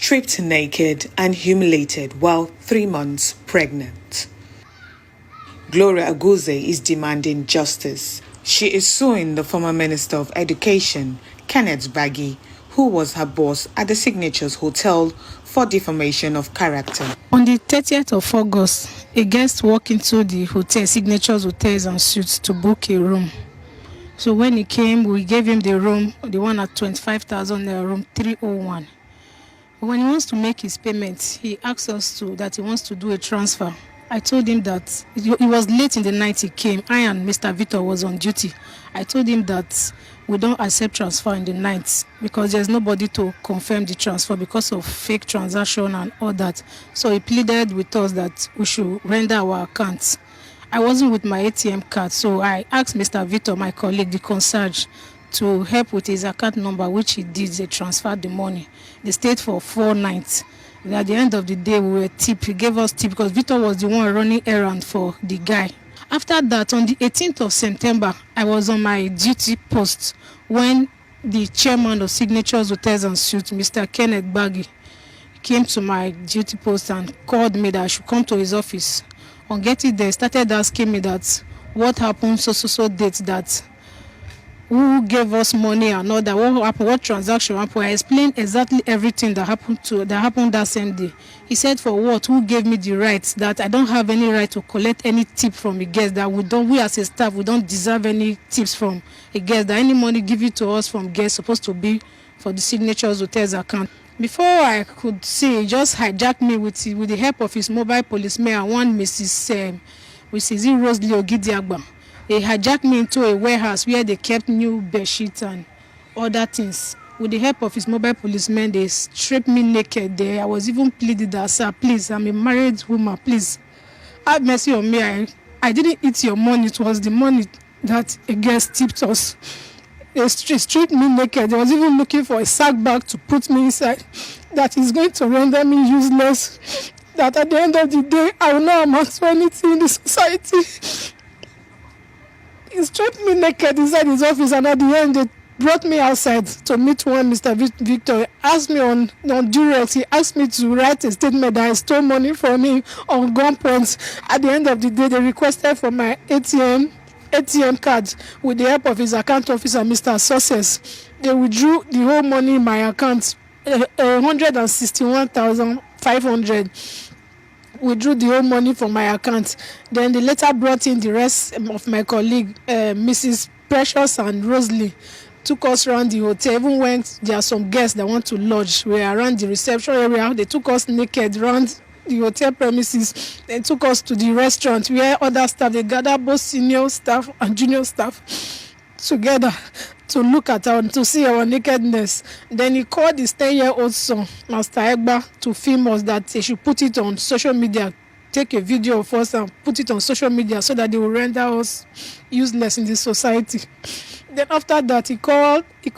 stripped naked and humiliated while 3 months pregnant. Gloria Aguze is demanding justice. She is suing the former Minister of Education, Kenneth Baggy, who was her boss at the Signatures Hotel, for defamation of character. On the 30th of August, a guest walked into the hotel, Signatures Hotels and Suites, to book a room. So when he came, we gave him the room, the one at 25,000 room 301. When he wants to make his payment, he asks us that he wants to do a transfer. I told him that it was late in the night he came. I and Mr. Victor was on duty. I told him that we don't accept transfer in the night because there's nobody to confirm the transfer because of fake transaction and all that. So he pleaded with us that we should render our accounts. I wasn't with my ATM card, so I asked Mr. Victor, my colleague, the concierge, to help with his account number, which he did. They transferred the money. They stayed for 4 nights. And at the end of the day, we were tipped. He gave us tip because Victor was the one running errand for the guy. After that, on the 18th of September, I was on my duty post when the chairman of Signatures Hotels and Suites, Mr. Kenneth Baggy, came to my duty post and called me that I should come to his office. On getting there, started asking me that what happened so date, that who gave us money and all that, what happened, what transaction happened. I explained exactly everything that happened that same day. He said, for what? Who gave me the rights? That I don't have any right to collect any tip from a guest, that we as a staff, we don't deserve any tips from a guest, that any money given to us from guests supposed to be for the Signatures Hotels account. Before I could see, he just hijacked me with the help of his mobile policeman and one Mrs. Rosalie Ogidiagba. They hijacked me into a warehouse where they kept new bedsheets and other things. With the help of his mobile policeman, they stripped me naked there. I was even pleading that, sir, please, I'm a married woman, please, have mercy on me. I didn't eat your money. It was the money that a guest tipped us. They stripped me naked. They was even looking for a sack bag to put me inside. That is going to render me useless. That at the end of the day, I will not amount to anything in the society. He stripped me naked inside his office, and at the end, they brought me outside to meet one Mr. Victor. He asked me on duress. He asked me to write a statement that I stole money from him on gunpoint. At the end of the day, they requested for my ATM card with the help of his account officer, Mr. Success. They withdrew the whole money in my account, 161,500. Withdrew the whole money from my account. Then they later brought in the rest of my colleague, Mrs. Precious and Rosalie, took us around the hotel. Even when there are some guests that want to lodge, we are around the reception area. They took us naked around the hotel premises. They took us to the restaurant where other staff, they gathered both senior staff and junior staff together to look at to see our nakedness. Then he called his 10-year-old son, Master Egba, to film us, that he should put it on social media, take a video of us and put it on social media so that they will render us useless in the society. Then after that, he called the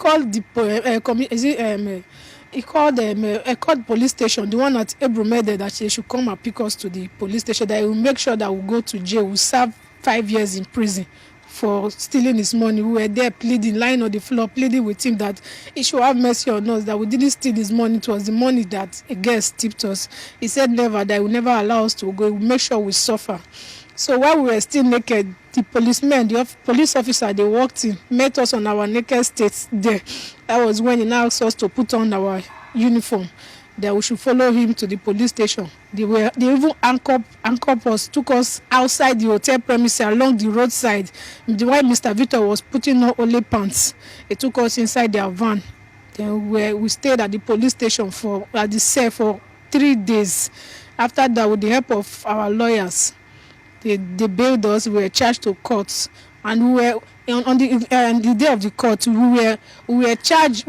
police station, the one at Ebrumede, that they should come and pick us to the police station, that he will make sure that we go to jail. We serve 5 years in prison for stealing his money. We were there pleading, lying on the floor, pleading with him that he should have mercy on us, that we didn't steal his money. It was the money that a guest tipped us. He said never, that he will never allow us to go. He will make sure we suffer. So while we were still naked, the policeman, the police officer, they walked in, met us on our naked state there. That was when he now asked us to put on our uniform, that we should follow him to the police station. They even anchored us, took us outside the hotel premises along the roadside. While Mr. Victor was putting on only pants, they took us inside their van. Then we stayed at the police station at the cell for 3 days. After that, with the help of our lawyers, they bailed us. We were charged to court, and we were on the day of the court. We were charged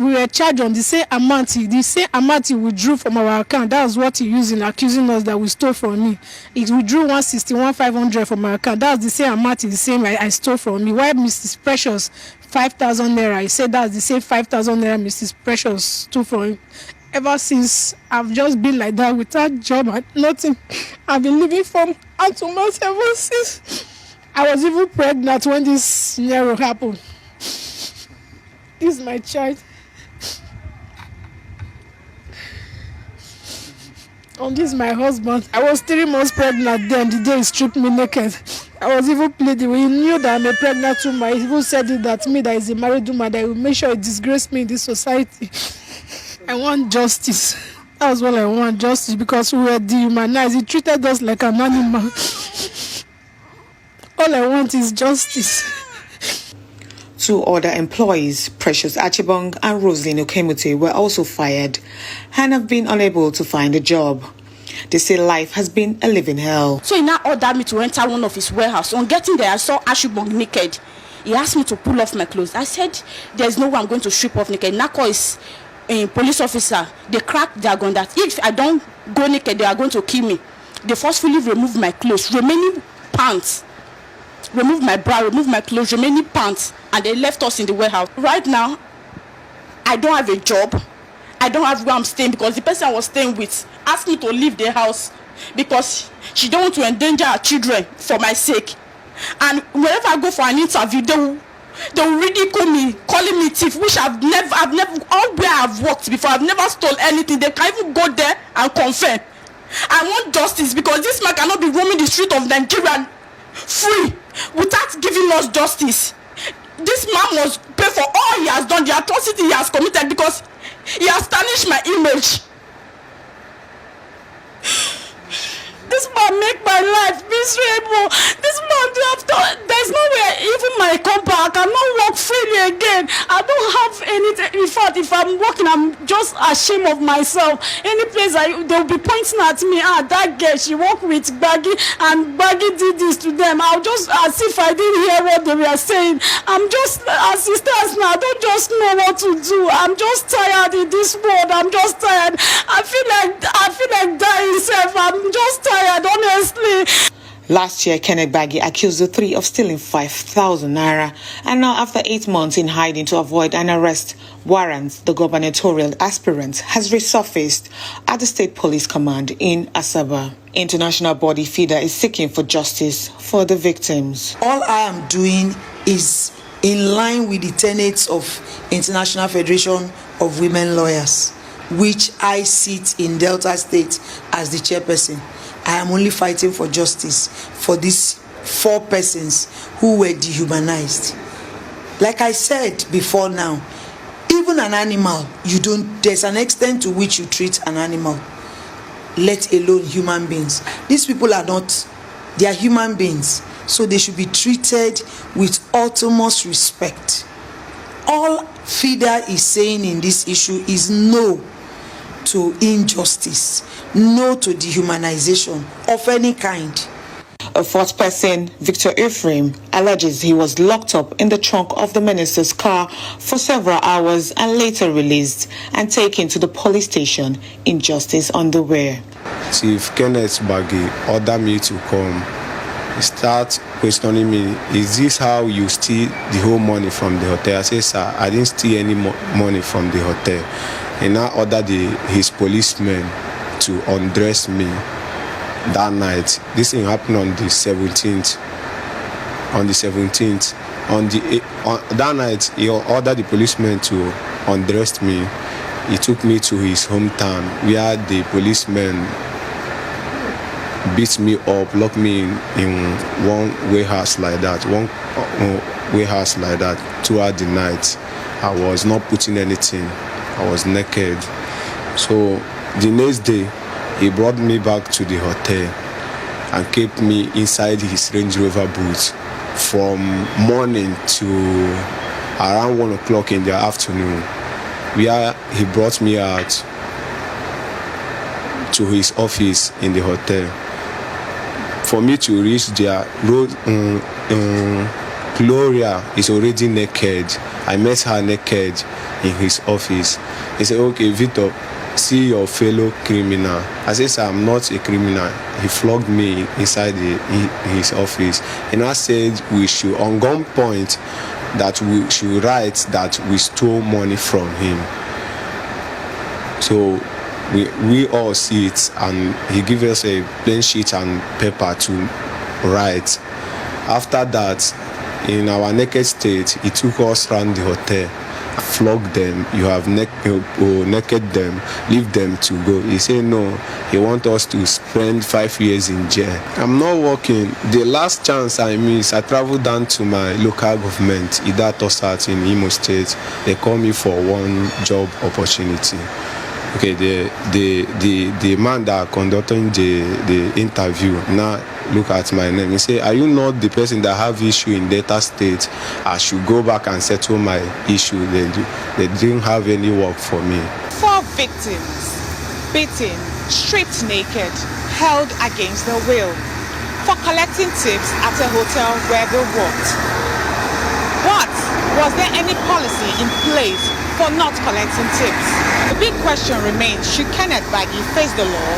on the same amount. The same amount he withdrew from our account. That was what he used in accusing us that we stole from me. He withdrew 161,500 from my account. That was the same amount. The same I stole from me. While Mrs. Precious 5,000 naira, he said that's the same 5,000 naira Mrs. Precious stole from him. Ever since, I've just been like that without job and nothing. I've been living from hand to mouth ever since. I was even pregnant when this scenario happened. This is my child. On this, my husband. I was 3 months pregnant then, the day he stripped me naked. I was even pleading. He knew that I'm a pregnant woman. He even said it that me, that is a married woman, that he will make sure he disgrace me in this society. I want justice. That was what I want, justice, because we were dehumanized. He treated us like an animal. All I want is justice. 2 other employees, Precious Achibong and Roslyn Okemute, were also fired and have been unable to find a job. They say life has been a living hell. So he now ordered me to enter one of his warehouse. On getting there, I saw Achibong naked. He asked me to pull off my clothes. I said, there's no way I'm going to strip off naked. Nako is a police officer. They cracked their gun that if I don't go naked, they are going to kill me. They forcefully removed my clothes, remaining pants. Remove my bra, remove my clothes, remaining pants, and they left us in the warehouse. Right now, I don't have a job. I don't have where I'm staying because the person I was staying with asked me to leave the house because she don't want to endanger her children for my sake. And wherever I go for an interview, they will ridicule me, calling me thief, which I've never, all where I've worked before, I've never stole anything. They can even go there and confirm. I want justice because this man cannot be roaming the street of Nigeria free without giving us justice. This man must pay for all he has done, the atrocity he has committed, because he has tarnished my image. This man make my life miserable. This man, there's no way, even my company, I cannot work freely again. I don't have anything. In fact, if I'm working, I'm just ashamed of myself. Any place they'll be pointing at me, that girl, she worked with Baggy, and Baggy did this to them. I'll just, as if I didn't hear what they were saying. I'm just, assistants now, I don't just know what to do. I'm just tired in this world. I'm just tired. I feel like dying self. I'm just tired, honestly. Last year, Kenneth Baggy accused the 3 of stealing 5,000 naira, and now after 8 months in hiding to avoid an arrest warrant, the gubernatorial aspirant has resurfaced at the State Police Command in Asaba. International body FIDA is seeking for justice for the victims. All I am doing is in line with the tenets of International Federation of Women Lawyers, which I sit in Delta State as the chairperson. I am only fighting for justice for these 4 persons who were dehumanized. Like I said before now, even an animal, there's an extent to which you treat an animal, let alone human beings. These people they are human beings, so they should be treated with utmost respect. All FIDA is saying in this issue is no to injustice, no to dehumanization of any kind. A 4th person, Victor Ephraim, alleges he was locked up in the trunk of the minister's car for several hours and later released and taken to the police station in justice underwear. Chief Kenneth Baggy ordered me to come. He started questioning me, is this how you steal the whole money from the hotel? I said, sir, I didn't steal any money from the hotel. He now ordered his policemen to undress me that night. This thing happened on the 17th. That night, he ordered the policemen to undress me. He took me to his hometown where the policemen beat me up, locked me in one warehouse like that, throughout the night. I was not putting anything. I was naked. So the next day, he brought me back to the hotel and kept me inside his Range Rover boot from morning to around 1 o'clock in the afternoon, where he brought me out to his office in the hotel. For me to reach there, Gloria is already naked. I met her naked in his office. He said, okay, Victor, see your fellow criminal. I said, sir, I'm not a criminal. He flogged me inside his office. And I said we should, on gunpoint, that we should write that we stole money from him. So we all see it, and he gave us a plain sheet and paper to write. After that, in our naked state, he took us around the hotel flogged them, you have naked them, leave them to go. He said no, he wants us to spend 5 years in jail. I'm not working. The last chance I miss, I traveled down to my local government, Idatosat in Imo State. They called me for one job opportunity. Okay, the man that conducting the interview now look at my name. He say, are you not the person that have issue in Delta State? I should go back and settle my issue. They didn't have any work for me. 4 victims, beaten, stripped naked, held against their will for collecting tips at a hotel where they worked. But was there any policy in place for not collecting tips? The big question remains, should Kenneth Baggy face the law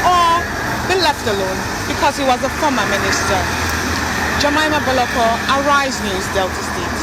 or be left alone because he was a former minister? Jemima Boloko, Arise News, Delta State.